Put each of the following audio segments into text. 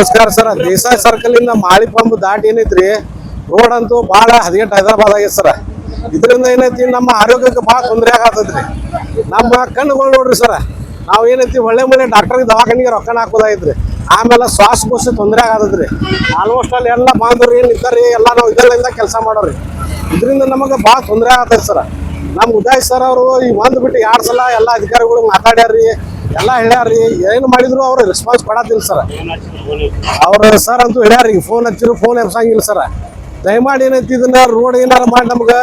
ನಮಸ್ಕಾರ sir. Desai circle ಇಂದ Mali pump ದಾಟಿ ಏನೈತ್ರಿ ರೋಡ್ ಅಂತೂ ಭಾಳ ಹದಗೆಟ್ಟು ಹೈದರಾಬಾದ್ ಆಗೈತೆ ಸರ್. ಇದರಿಂದ ಏನೈತಿ ನಮ್ಮ ಆರೋಗ್ಯಕ್ಕೆ ಭಾಳ ತೊಂದರೆ ಆಗತ್ತದ್ರಿ. ನಮ್ಮ ಕಣ್ಣುಗಳು ನೋಡ್ರಿ ಸರ್, ನಾವು ಏನೈತಿ ಒಳ್ಳೆ ಡಾಕ್ಟರ್ಗೆ ದವಾಖಾನಿಗೆ ರೊಕ್ಕನ ಹಾಕೋದಾಗಿದ್ರಿ. ಆಮೇಲೆ ಶ್ವಾಸಕೋಶ ತೊಂದರೆ ಆಗತ್ತದ್ರಿ. ಆಲ್ಮೋಸ್ಟ್ ಅಲ್ಲಿ ಎಲ್ಲ ಬಾಂಧವ್ರು ಏನು ಇದ್ದಾರಿ ಎಲ್ಲ ನಾವು ಇದರಿಂದ ಕೆಲಸ ಮಾಡೋರಿ. ಇದರಿಂದ ನಮಗೆ ಭಾಳ ತೊಂದರೆ ಆಗತ್ತೈತಿ ಸರ್. ನಮ್ಮ ಉದಯ್ ಸರ್ ಅವರು ಈ ಒಂದು ಬಿಟ್ಟು 2 ಸಲ ಎಲ್ಲ ಅಧಿಕಾರಿಗಳು ಮಾತಾಡ್ಯಾರ್ರಿ, ಎಲ್ಲ ಹೇಳ್ಯಾರ್ರಿ. ಏನು ಮಾಡಿದ್ರು ಅವ್ರು ರೆಸ್ಪಾನ್ಸ್ ಕೊಡತ್ತಿಲ್ಲ ಸರ್. ಅವ್ರು ಸರ್ ಅಂತೂ ಹೇಳ್ಯಾರಿ, ಫೋನ್ ಹಚ್ಚಿರು ಫೋನ್ ಎಬ್ಸಂಗಿಲ್ಲ ಸರ್. ದಯಮಾಡಿ ಏನೈತಿ ಇದನ್ನ ರೋಡ್ ಏನಾರ ಮಾಡಿ ನಮ್ಗೆ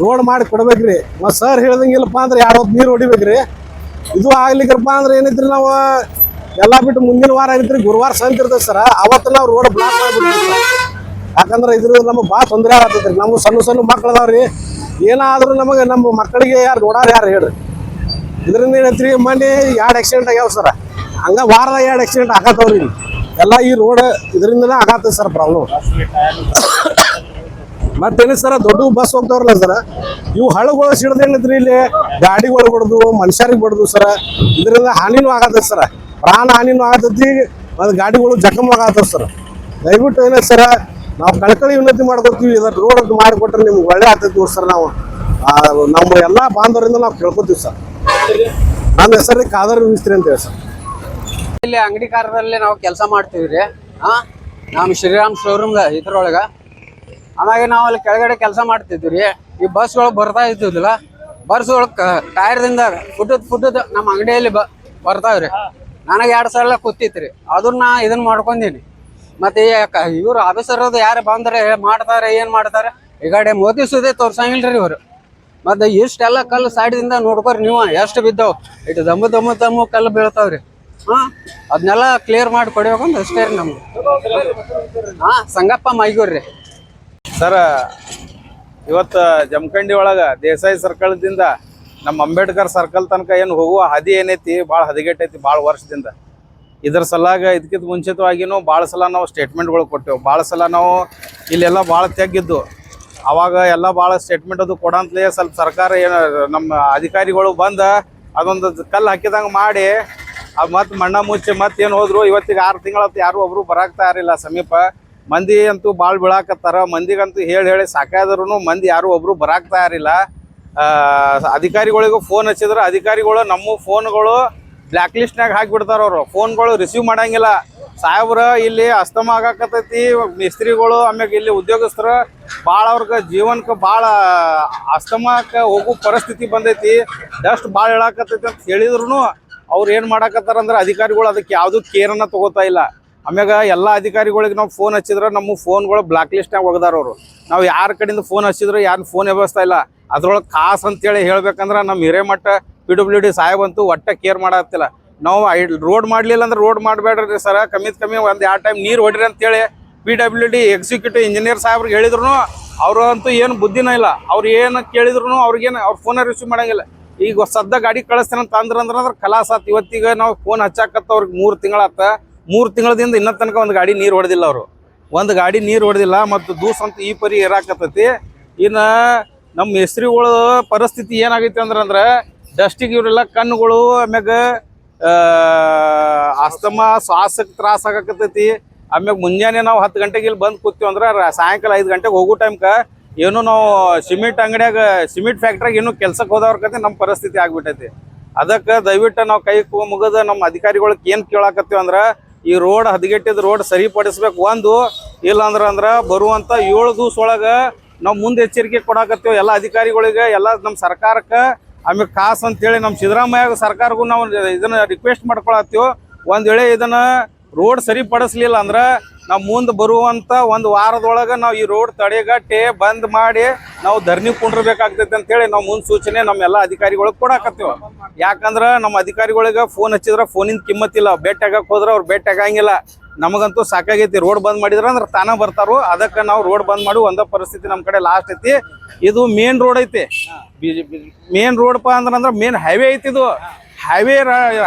ರೋಡ್ ಮಾಡಿ ಕೊಡ್ಬೇಕ್ರಿ. ಮತ್ತು ಸರ್ ಹೇಳ್ದಂಗಿಲ್ಲಪ್ಪ ಅಂದ್ರೆ 2 ಹೊತ್ತು ನೀರು ಹೊಡಿಬೇಕ್ರಿ. ಇದು ಆಗ್ಲಿಕ್ಕಪ್ಪ ಅಂದ್ರೆ ಏನೈತ್ರಿ, ನಾವು ಎಲ್ಲ ಬಿಟ್ಟು ಮುಂದಿನ ವಾರ ಏನೈತ್ರಿ ಗುರುವಾರ ಸಂತ ಇರ್ತದೆ ಸರ್. ಅವತ್ತು ನಾವು ರೋಡ್ ಬ್ಲಾಕ್ ಮಾಡಿಬಿಡ್ತೀವಿ ಸರ್. ಯಾಕಂದ್ರೆ ಇದ್ರಿಂದ ನಮಗೆ ಭಾಳ ತೊಂದರೆ ಆಗತ್ತೈತ್ರಿ. ನಮ್ಮ ಸಣ್ಣ ಮಕ್ಳು ಅದಾವ್ರಿ, ಏನಾದ್ರೂ ನಮಗೆ ನಮ್ಮ ಮಕ್ಕಳಿಗೆ ಯಾರು ನೋಡಾರ ಯಾರು ಹೇಳ್ರಿ. ಇದರಿಂದ ಏನೈತ್ರಿ ಮೊನ್ನೆ 2 ಆಕ್ಸಿಡೆಂಟ್ ಆಗ್ಯಾವ ಸರ್. ಹಂಗ ವಾರದ 2 ಆಕ್ಸಿಡೆಂಟ್ ಆಗತ್ತವ್ರಿ. ಎಲ್ಲ ಈ ರೋಡ್ ಇದರಿಂದನೇ ಆಗತ್ತದ ಸರ್ ಪ್ರಾಬ್ಲಮ್. ಮತ್ತೇನು ಸರ್, ದೊಡ್ಡ ಬಸ್ ಹೋಗ್ತಾವ್ರಲ್ಲ ಸರ್, ಇವು ಹಳ್ಳಗಳು ಸಿಡ್ದು ಏನೈತ್ರಿ ಇಲ್ಲಿ ಗಾಡಿಗಳು ಬಡ್ದು ಮನುಷ್ಯರಿಗೆ ಬಡ್ದು ಸರ್. ಇದರಿಂದ ಹಾನಿನೂ ಆಗತ್ತದ ಸರ್, ಪ್ರಾಣ ಹಾನಿನೂ ಆಗತೈತಿ, ಮತ್ತು ಗಾಡಿಗಳು ಜಖಮ್ ಆಗತ್ತವ ಸರ್. ದಯವಿಟ್ಟು ಏನೈತೆ ಸರ್, ನಾವು ಕಳ್ಕಳಿ ವಿನಂತಿ ಮಾಡ್ಕೊತೀವಿ, ಇದನ್ನು ರೋಡ್ ಮಾಡಿಕೊಟ್ರೆ ನಿಮ್ಗೆ ಒಳ್ಳೆ ಆಗ್ತೈತಿ ನೋಡಿ ಸರ್. ನಾವು ನಮ್ಮ ಎಲ್ಲ ಬಾಂಧವರಿಂದ ನಾವು ಕೇಳ್ಕೊತೀವಿ ಸರ್. ನನ್ನ ಹೆಸರು ಕಾದರ್ ಮಿಸ್ತ್ರಿ ಅಂತ ಹೇಳಿ ಸರ್. ಇಲ್ಲಿ ಅಂಗಡಿ ಕಾರದಲ್ಲಿ ನಾವು ಕೆಲಸ ಮಾಡ್ತೀವಿ ರೀ. ನಮ್ಮ ಶ್ರೀರಾಮ್ ಶೋರೂಮ್ ಇದ್ರೊಳಗೆ. ಆಮೇಲೆ ನಾವು ಅಲ್ಲಿ ಕೆಳಗಡೆ ಕೆಲಸ ಮಾಡ್ತಿದ್ವಿ ರೀ. ಈ ಬಸ್ಗಳು ಬರ್ತಾ ಇದ್ದಿದ್ದಿಲ್ಲ, ಬಸ್ಗಳು ಟೈರ್ದಿಂದ ಫುಟ್ಟದ ನಮ್ಮ ಅಂಗಡಿಯಲ್ಲಿ ಬರ್ತಾವ್ರಿ. ನನಗೆ 2 ಸಲ ಕೂತಿತ್ತು ರೀ, ಅದನ್ನ ಇದನ್ನ ಮಾಡ್ಕೊಂಡೀನಿ. ಮತ್ತೆ ಇವ್ರು ಆಫೀಸರ್ ಯಾರು ಬಂದ್ರೆ ಮಾಡ್ತಾರೆ, ಏನು ಮಾಡ್ತಾರೆ, ಈ ಕಡೆ ಮೋದಿ ಸುದ್ದಿ ತೋರ್ಸಂಗಿಲ್ರಿ ಇವರು. ಮತ್ತೆ ಇಷ್ಟೆಲ್ಲ ಕಲ್ಲು ಸೈಡ್ದಿಂದ ನೋಡ್ಕೋರಿ ನೀವು, ಎಷ್ಟು ಬಿದ್ದಾವ್, ಇಟ್ಟು ದಮ್ಮು ಕಲ್ಲು ಬೀಳ್ತಾವ್ರಿ. ಅದನ್ನೆಲ್ಲ ಕ್ಲಿಯರ್ ಮಾಡಿ ಕೊಡ್ಬೇಕಂತ ಅಷ್ಟೇ ರೀ ನಮ್ಗೆ. ಸಂಗಪ್ಪ ಮೈಗೂರ್ರಿ ಸರ್. ಇವತ್ತು ಜಮಖಂಡಿ ಒಳಗೆ ದೇಸಾಯಿ ಸರ್ಕಲ್ದಿಂದ ನಮ್ಮ ಅಂಬೇಡ್ಕರ್ ಸರ್ಕಲ್ ತನಕ ಏನು ಹೋಗುವ ಹಾದಿ ಏನೈತಿ ಭಾಳ ಹದಗೆಟ್ಟೈತಿ ಭಾಳ ವರ್ಷದಿಂದ. ಇದ್ರ ಸಲಾಗ ಇದಕ್ಕಿಂತ ಮುಂಚಿತವಾಗಿನೂ ಭಾಳ ಸಲ ನಾವು ಸ್ಟೇಟ್ಮೆಂಟ್ಗಳು ಕೊಟ್ಟೆವು. ಭಾಳ ಸಲ ನಾವು ಇಲ್ಲೆಲ್ಲ ಭಾಳ ತೆಗ್ಗಿದ್ದು, ಅವಾಗ ಎಲ್ಲ ಭಾಳ ಸ್ಟೇಟ್ಮೆಂಟ್ ಅದು ಕೊಡಂತಲೇ ಸ್ವಲ್ಪ ಸರ್ಕಾರ ಏನು ನಮ್ಮ ಅಧಿಕಾರಿಗಳು ಬಂದು ಅದೊಂದು ಕಲ್ಲು ಹಾಕಿದಂಗೆ ಮಾಡಿ ಅದು ಮತ್ತೆ ಮಣ್ಣ ಮುಚ್ಚಿ ಮತ್ತೆ ಏನು ಹೋದ್ರು. ಇವತ್ತಿಗೆ 6 ತಿಂಗಳತ್ತು ಯಾರು ಒಬ್ಬರು ಬರಾಕ್ತಾ ಇರಲಿಲ್ಲ ಸಮೀಪ. ಮಂದಿ ಅಂತೂ ಭಾಳ ಬೀಳಾಕತ್ತಾರ. ಮಂದಿಗಂತೂ ಹೇಳಿ ಸಾಕಾದ್ರೂ ಮಂದಿ ಯಾರು ಒಬ್ಬರು ಬರಾಕ್ತಾ ಇರಲಿಲ್ಲ. ಅಧಿಕಾರಿಗಳಿಗೂ ಫೋನ್ ಹಚ್ಚಿದ್ರೆ ಅಧಿಕಾರಿಗಳು ನಮ್ಮ ಫೋನ್ಗಳು ಬ್ಲ್ಯಾಕ್ ಲಿಸ್ಟ್ನಾಗ ಹಾಕಿಬಿಡ್ತಾರ. ಅವರು ಫೋನ್ಗಳು ರಿಸೀವ್ ಮಾಡಂಗಿಲ್ಲ. ಸಾಹೇಬ್ರ ಇಲ್ಲಿ ಅಸ್ತಮ ಆಗಾಕತ್ತೈತಿ, ಮಿಸ್ತ್ರಿಗಳು ಆಮ್ಯಾಗ ಇಲ್ಲಿ ಉದ್ಯೋಗಸ್ಥರು ಭಾಳ ಅವ್ರಿಗೆ ಜೀವನಕ್ಕೆ ಭಾಳ ಅಸ್ತಮಕ್ಕೆ ಹೋಗೋ ಪರಿಸ್ಥಿತಿ ಬಂದೈತಿ. ಡಸ್ಟ್ ಭಾಳ ಹೇಳಾಕತ್ತೈತಿ ಅಂತ ಹೇಳಿದ್ರು ಅವ್ರು ಏನು ಮಾಡಾಕತ್ತಾರ ಅಂದ್ರೆ ಅಧಿಕಾರಿಗಳು ಅದಕ್ಕೆ ಯಾವುದೂ ಕೇರನ್ನು ತೊಗೋತಾ ಇಲ್ಲ. ಆಮ್ಯಾಗ ಎಲ್ಲ ಅಧಿಕಾರಿಗಳಿಗೆ ನಾವು ಫೋನ್ ಹಚ್ಚಿದ್ರೆ ನಮ್ಮ ಫೋನ್ಗಳು ಬ್ಲ್ಯಾಕ್ ಲಿಸ್ಟ್ನಾಗ ಒಗದಾರ ಅವರು. ನಾವು ಯಾರ ಕಡೆಯಿಂದ ಫೋನ್ ಹಚ್ಚಿದ್ರೆ ಯಾರು ಫೋನ್ ಎಬ್ಬಿಸ್ತಾ ಇಲ್ಲ. ಅದ್ರೊಳಗೆ ಖಾಸ್ ಅಂತೇಳಿ ಹೇಳ್ಬೇಕಂದ್ರೆ ನಮ್ಮ ಹಿರೇಮಠ PWD ಸಾಹೇಬಂತೂ ಒಟ್ಟ ಕೇರ್ ಮಾಡತ್ತಿಲ್ಲ. ನಾವು ರೋಡ್ ಮಾಡಲಿಲ್ಲ ಅಂದ್ರೆ ರೋಡ್ ಮಾಡಬೇಡ್ರಿ ಸರ, ಕಮ್ಮಿ ಒಂದು 2 ಟೈಮ್ ನೀರು ಹೊಡಿರಿ ಅಂತೇಳಿ PWD ಎಕ್ಸಿಕ್ಯೂಟಿವ್ ಇಂಜಿನಿಯರ್ ಸಾಹೇಬ್ರಿಗೆ ಹೇಳಿದ್ರು ಅವರು ಅಂತೂ ಏನು ಬುದ್ಧಿನ ಇಲ್ಲ. ಅವ್ರು ಏನು ಕೇಳಿದ್ರು ಅವ್ರಿಗೇನು ಅವ್ರು ಫೋನ ರಿಸೀವ್ ಮಾಡಂಗಿಲ್ಲ. ಈಗ ಸದ್ದ ಗಾಡಿ ಕಳಿಸ್ತೇನೆ ಅಂದ್ರೆ ಕಲಾಸ ಆತು. ಇವತ್ತಿಗೆ ನಾವು ಫೋನ್ ಹಚ್ಚಾಕತ್ತ ಅವ್ರಿಗೆ 3 ತಿಂಗಳಾತ. 3 ತಿಂಗಳದಿಂದ ಇನ್ನೂ ತನಕ ಒಂದು ಗಾಡಿ ನೀರು ಹೊಡೆದಿಲ್ಲ. ಅವರು ಒಂದು ಗಾಡಿ ನೀರು ಹೊಡೆದಿಲ್ಲ. ಮತ್ತು ದೂಸ ಅಂತ ಈ ಪರಿ ಇರಾಕತ್ತೈತಿ. ಇನ್ನು ನಮ್ಮ ಹೆಸ್ರಿಗಳ ಪರಿಸ್ಥಿತಿ ಏನಾಗೈತಿ ಅಂದ್ರೆ ಡಸ್ಟಿಗೆ ಇವರೆಲ್ಲ ಕಣ್ಣುಗಳು ಆಮ್ಯಾಗ ಅಸ್ತಮ ಶ್ವಾಸಕ್ಕೆ ತ್ರಾಸ ಆಗಕತ್ತೈತಿ. ಆಮ್ಯಾಗ ಮುಂಜಾನೆ ನಾವು 10 ಗಂಟೆಗೆ ಇಲ್ಲಿ ಬಂದು ಕೂತೀವಿ ಅಂದ್ರೆ ಸಾಯಂಕಾಲ 5 ಗಂಟೆಗೆ ಹೋಗೋ ಟೈಮ್ಗೆ ಏನೋ ನಾವು ಸಿಮೆಂಟ್ ಅಂಗಡಿಯಾಗ ಸಿಮೆಂಟ್ ಫ್ಯಾಕ್ಟ್ರಿಯಾಗ ಏನೋ ಕೆಲ್ಸಕ್ಕೆ ಹೋದವ್ರ ಕತೆ ನಮ್ಮ ಪರಿಸ್ಥಿತಿ ಆಗ್ಬಿಟ್ಟೈತಿ. ಅದಕ್ಕೆ ದಯವಿಟ್ಟು ನಾವು ಕೈ ಮುಗಿದ ನಮ್ಮ ಅಧಿಕಾರಿಗಳಿಗೆ ಏನು ಕೇಳಾಕತ್ತೀವಿ ಅಂದ್ರೆ ಈ ರೋಡ್ ಹದಗೆಟ್ಟಿದ ರೋಡ್ ಸರಿಪಡಿಸ್ಬೇಕು. ಒಂದು ಇಲ್ಲಾಂದ್ರೆ ಬರುವಂಥ 7 ದಿವಸ ಒಳಗೆ ನಾವು ಮುಂದೆ ಎಚ್ಚರಿಕೆ ಕೊಡಾಕತ್ತೀವಿ ಎಲ್ಲ ಅಧಿಕಾರಿಗಳಿಗೆ, ಎಲ್ಲ ನಮ್ಮ ಸರ್ಕಾರಕ್ಕೆ. ಆಮೇಲೆ ಖಾಸ್ ಅಂತೇಳಿ ನಮ್ಮ ಸಿದ್ದರಾಮಯ್ಯ ಸರ್ಕಾರಗೂ ನಾವು ಇದನ್ನು ರಿಕ್ವೆಸ್ಟ್ ಮಾಡ್ಕೊಳತ್ತೀವಿ. ಒಂದು ವೇಳೆ ಇದನ್ನು ರೋಡ್ ಸರಿಪಡಿಸ್ಲಿಲ್ಲ ಅಂದ್ರೆ ನಾವು ಮುಂದೆ ಬರುವಂಥ 1 ವಾರದೊಳಗೆ ನಾವು ಈ ರೋಡ್ ತಡೆಗಟ್ಟಿ ಬಂದ್ ಮಾಡಿ ನಾವು ಧರಣಿ ಕುಂಡಿರ್ಬೇಕಾಗ್ತೈತೆ ಅಂತೇಳಿ ನಾವು ಮುನ್ಸೂಚನೆ ನಮ್ಮೆಲ್ಲ ಅಧಿಕಾರಿಗಳಿಗೆ ಕೊಡಾಕತ್ತೀವಿ. ಯಾಕಂದ್ರೆ ನಮ್ಮ ಅಧಿಕಾರಿಗಳಿಗೆ ಫೋನ್ ಹಚ್ಚಿದ್ರೆ ಫೋನಿಂದ ಕಿಮ್ಮತ್ತಿಲ್ಲ. ಭೇಟಿ ಆಗಕ್ಕೆ ಹೋದ್ರೆ ಅವ್ರು ಭೇಟಿ ಆಗಂಗಿಲ್ಲ. ನಮಗಂತೂ ಸಾಕಾಗೈತಿ. ರೋಡ್ ಬಂದ್ ಮಾಡಿದ್ರೆ ಅಂದ್ರೆ ತಾನ ಬರ್ತಾರೋ. ಅದಕ್ಕೆ ನಾವು ರೋಡ್ ಬಂದ್ ಮಾಡಿ ಒಂದೇ ಪರಿಸ್ಥಿತಿ ನಮ್ಮ ಕಡೆ ಲಾಸ್ಟ್ ಐತಿ. ಇದು ಮೇನ್ ರೋಡ್ ಐತಿ. ಮೇನ್ ರೋಡ್ಪ ಅಂದ್ರೆ ಮೇನ್ ಹೈವೇ ಐತಿ. ಇದು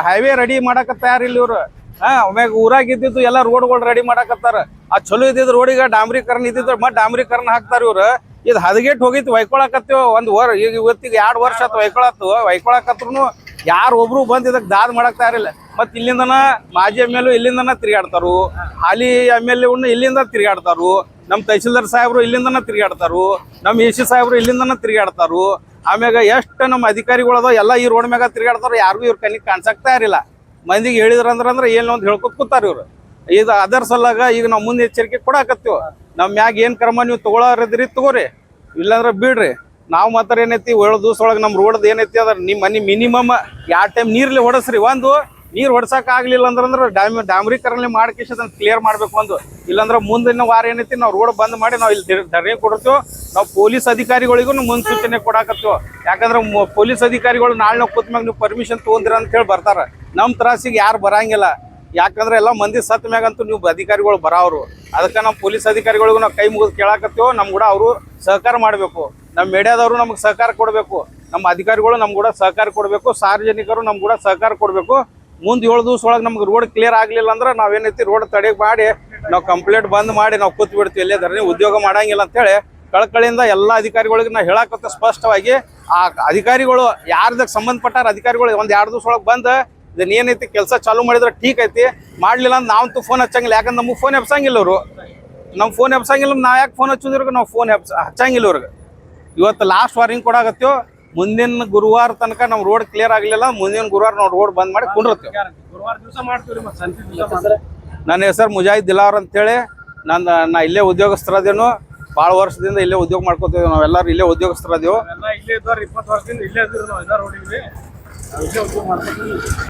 ಹೈವೇ ರೆಡಿ ಮಾಡಕ್ಕೆ ತಯಾರಿಲ್ಲ ಇವ್ರು. ಆಮ್ಯಾಗ ಊರಾಗ ಇದ್ದಿದ್ದು ಎಲ್ಲ ರೋಡ್ಗಳು ರೆಡಿ ಮಾಡಾಕತ್ತಾರ. ಆ ಚಲೋ ಇದ್ದಿದ್ದು ರೋಡಿಗೆ ಡಾಂಬರೀಕರಣ ಇದ್ದಿದ್ದು ಮತ್ತೆ ಡಾಂಬರೀಕರಣ ಹಾಕ್ತಾರ ಇವ್ರು. ಇದು ಹದಗೆಟ್ಟು ಹೋಗಿತ್ತು, ಒಯ್ಕೊಳಕತ್ತೀವಿ. 1 ವರ್ಷ ಈಗ ಇವತ್ತಿಗೆ 2 ವರ್ಷ ಆಯ್ತು ಒಯ್ಕೊಳತ್ತು. ಒಯ್ಕೊಳಕತ್ರು ಯಾರು ಒಬ್ರು ಬಂದು ಇದಕ್ಕೆ ದಾದ್ ಮಾಡಕ್ ತಯಾರಿಲ್ಲ. ಮತ್ತೆ ಇಲ್ಲಿಂದನ ಮಾಜಿ ಎಮ್ ಎಲ್ ಇಲ್ಲಿಂದನ ತಿರುಗಾಡ್ತಾರು, ಹಾಲಿ ಎಮ್ ಎಲ್ ಎ ಇಲ್ಲಿಂದ ತಿರುಗಾಡ್ತಾರು, ನಮ್ಮ ತಹಸೀಲ್ದಾರ್ ಸಾಹೇಬ್ರು ಇಲ್ಲಿಂದನ ತಿರುಗಾಡ್ತಾರು, ನಮ್ಮ ಎ ಸಿ ಸಾಹೇಬ್ರು ಇಲ್ಲಿಂದನ ತಿರುಗಾಡ್ತಾರು. ಆಮ್ಯಾಗ ಎಷ್ಟು ನಮ್ಮ ಅಧಿಕಾರಿಗಳದ ಎಲ್ಲ ಈ ರೋಡ್ ಮ್ಯಾಗ ತಿರುಗಾಡ್ತಾರ, ಯಾರಿಗೂ ಇವ್ರ ಕಣ್ಣಿಗೆ ಕಾಣಿಸಕ್ ತಯಾರಿಲ್ಲ. ಮಂದಿಗೆ ಹೇಳಿದ್ರಂದ್ರೆ ಏನು ಅಂತ ಹೇಳ್ಕೊತ ಕೂತಾರ ಇವ್ರು. ಇದು ಅದರ ಸಲಗ ಈಗ ನಾವು ಮುಂದೆ ಎಚ್ಚರಿಕೆ ಕೊಡಾಕತ್ತೀವಿ. ನಮ್ಮ ಮ್ಯಾಗ ಏನು ಕ್ರಮ ನೀವು ತಗೊಳೋರಿದ್ರಿ ತಗೋರಿ, ಇಲ್ಲಾಂದ್ರೆ ಬಿಡ್ರಿ. ನಾವು ಮಾತ್ರ ಏನೈತಿ 7 ದಿವಸ ಒಳಗೆ ನಮ್ಮ ರೋಡ್ದು ಏನೈತಿ ಅದ್ರ ನಿಮ್ಮ ಮನೆ ಮಿನಿಮಮ್ 2 ಟೈಮ್ ನೀರ್ಲಿ ಹೊಡಸ್ರಿ. ಒಂದು ನೀರು ಹೊಡ್ಸಕ್ ಆಗ್ಲಿಲ್ಲ ಅಂದ್ರೆ ಡಾಮ್ರೀಕರಣ ಮಾಡ್ಕೇಶ ಅದನ್ನ ಕ್ಲಿಯರ್ ಮಾಡ್ಬೇಕು. ಒಂದು ಇಲ್ಲಾಂದ್ರೆ ಮುಂದಿನ ವಾರ ಏನೈತಿ ನಾವು ರೋಡ್ ಬಂದ್ ಮಾಡಿ ನಾವು ಇಲ್ಲಿ ಧರಣಿ ಕೊಡ್ತೀವಿ. ನಾವು ಪೊಲೀಸ್ ಅಧಿಕಾರಿಗಳಿಗೂ ಮುನ್ಸೂಚನೆ ಕೊಡಾಕತ್ತೀವಿ. ಯಾಕಂದ್ರೆ ಪೊಲೀಸ್ ಅಧಿಕಾರಿಗಳು ನಾಳೆ ನಾವು ಕೂತ್ ಮ್ಯಾಗ ನೀವು ಪರ್ಮಿಷನ್ ತಗೊಂಡ್ರಿ ಅಂತ ಹೇಳಿ ಬರ್ತಾರ. ನಮ್ಮ ತ್ರಾಸಿಗೆ ಯಾರು ಬರಂಗಿಲ್ಲ. ಯಾಕಂದ್ರೆ ಎಲ್ಲ ಮಂದಿ ಸತ್ ಮ್ಯಾಗಂತೂ ನೀವು ಅಧಿಕಾರಿಗಳು ಬರಾವ್ರು. ಅದಕ್ಕೆ ನಮ್ಮ ಪೊಲೀಸ್ ಅಧಿಕಾರಿಗಳಿಗೂ ನಾವು ಕೈ ಮುಗಿದು ಕೇಳಾಕತ್ತೀವೋ, ನಮ್ ಕೂಡ ಅವರು ಸಹಕಾರ ಮಾಡಬೇಕು. ನಮ್ಮ ಮೀಡಿಯಾದವರು ನಮ್ಗೆ ಸಹಕಾರ ಕೊಡಬೇಕು, ನಮ್ಮ ಅಧಿಕಾರಿಗಳು ನಮ್ ಕೂಡ ಸಹಕಾರ ಕೊಡಬೇಕು, ಸಾರ್ವಜನಿಕರು ನಮ್ ಕೂಡ ಸಹಕಾರ ಕೊಡಬೇಕು. ಮುಂದೆ 7 ದಿವಸ ಒಳಗೆ ನಮ್ಗೆ ರೋಡ್ ಕ್ಲಿಯರ್ ಆಗ್ಲಿಲ್ಲ ಅಂದ್ರೆ ನಾವೇನೈತಿ ರೋಡ್ ತಡೆ ಮಾಡಿ ನಾವು ಕಂಪ್ಲೇಂಟ್ ಬಂದ್ ಮಾಡಿ ನಾವು ಕೂತ್ ಬಿಡ್ತೀವಿ. ಇಲ್ಲೇ ಧರಣಿ ಉದ್ಯೋಗ ಮಾಡಂಗಿಲ್ಲ ಅಂತೇಳಿ ಕಳಕಳಿಯಿಂದ ಎಲ್ಲ ಅಧಿಕಾರಿಗಳಿಗೆ ನಾವು ಹೇಳಾಕತ್ತ ಸ್ಪಷ್ಟವಾಗಿ. ಆ ಅಧಿಕಾರಿಗಳು ಯಾರ್ದಕ್ಕೆ ಸಂಬಂಧಪಟ್ಟಾರ ಅಧಿಕಾರಿಗಳು 1-2 ದಿವಸ ಒಳಗೆ ಬಂದು ಇದನ್ನ ಏನೈತಿ ಕೆಲಸ ಚಾಲೂ ಮಾಡಿದ್ರೆ ಠೀಕ್ ಐತಿ, ಮಾಡ್ಲಿಲ್ಲ ಅಂದ್ರೆ ನಾವಂತೂ ಫೋನ್ ಹಚ್ಚಂಗಿಲ್ಲ. ಯಾಕಂದ್ರೆ ನಮ್ಗೆ ಫೋನ್ ಎಬ್ಸಂಗಿಲ್ಲ ಅವರು, ನಮ್ಮ ಫೋನ್ ಎಬ್ಸಂಗಿಲ್ಲ. ನಾವು ಯಾಕೆ ಫೋನ್ ಹಚ್ಚಿದ್ರಿಗೆ ನಾವು ಫೋನ್ ಹಚ್ಚಂಗಿಲ್ಲ ಅವ್ರಿಗೆ. ಇವತ್ತು ಲಾಸ್ಟ್ ವಾರ್ನಿಂಗ್ ಕೊಡಾಕತ್ತೀವಿ. ಮುಂದಿನ ಗುರುವಾರ ತನಕ ನಮ್ಮ ರೋಡ್ ಕ್ಲಿಯರ್ ಆಗಲಿಲ್ಲ, ಮುಂದಿನ ಗುರುವಾರ ನಾವು ರೋಡ್ ಬಂದ್ ಮಾಡಿ ಕುಂಡಿರ್ತೀವಿ. ನನ್ನ ಹೆಸರು ಮುಜಾಹಿದ್ ದಿಲಾವರ್ ಅಂತೇಳಿ. ನಾ ಇಲ್ಲೇ ಉದ್ಯೋಗಸ್ಥರದೇನು, ಭಾಳ ವರ್ಷದಿಂದ ಇಲ್ಲೇ ಉದ್ಯೋಗ ಮಾಡ್ಕೋತೀವಿ. ನಾವೆಲ್ಲರೂ ಇಲ್ಲೇ ಉದ್ಯೋಗಸ್ಥರದೇವು. 20 ವರ್ಷದಿಂದ ಇಲ್ಲೇ